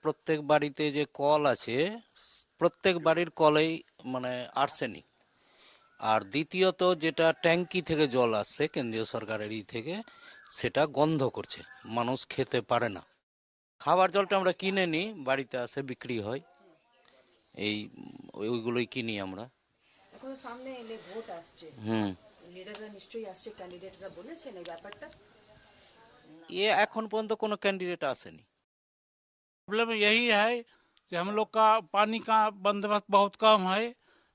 প্রত্যেক বাড়িতে যে কল আছে, প্রত্যেক বাড়ির কলেই মানে আর্সেনিক। আর দ্বিতীয়ত যেটা ট্যাঙ্কি থেকে জল আসছে কেন্দ্রীয় সরকারের থেকে, সেটা গন্ধ করছে, মানুষ খেতে পারে না। খাবার জলটা আমরা কিনে নিই, বাড়িতে আসে বিক্রি হয়, এই ওইগুলোই কিনি আমরা। এখন সামনে এলে ভোট আসছে, লিডাররা নিশ্চয়ই আসছে, ক্যান্ডিডেটরা বলেছেন এই ব্যাপারটা। এখন পর্যন্ত কোনো ক্যান্ডিডেট আসেনি। प्रॉब्लम यही है कि हम लोग का पानी का बंदोबस्त बहुत कम है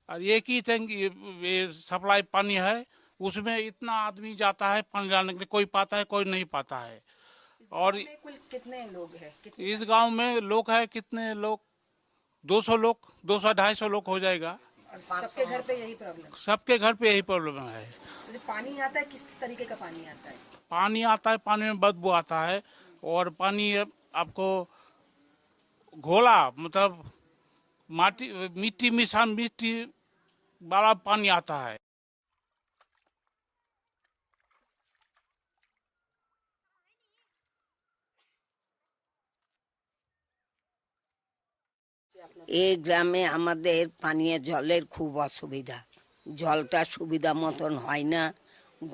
और एक ही टैंक ये सप्लाई पानी है, उसमें इतना आदमी जाता है पानी लाने के लिए, कोई पाता है कोई नहीं पाता है। और कुल कितने लोग हैं? इस गांव में लोग है कितने लोग, 200 लोग, 200-250 लोग हो जाएगा। और सबके घर पे यही प्रॉब्लम? सबके घर पे यही प्रॉब्लम है। तो पानी आता है, किस तरीके का पानी आता है? पानी आता है, पानी में बदबू आता है, और पानी आपको घोला, मतलब मिट्टी वाला पानी आता है। এই গ্রামে আমাদের পানীয় জলের খুব অসুবিধা, জলটা সুবিধা মতন হয় না,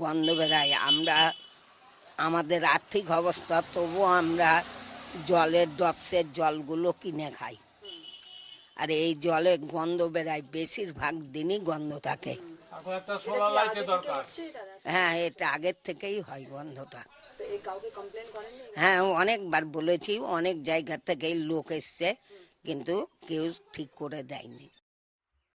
গন্ধ বেরায়। আমরা আমাদের আর্থিক অবস্থা, তবুও আমরা জলের ডপসের জলগুলো কিনে খাই, আর এই জলে গন্ধ বেরায়, বেশিরভাগ দিনই গন্ধ থাকে। হ্যাঁ, এটা আগের থেকেই হয় গন্ধটা। হ্যাঁ, অনেকবার বলেছি, অনেক জায়গা থেকেই লোক এসছে, কিন্তু কেউ ঠিক করে দেয়নি।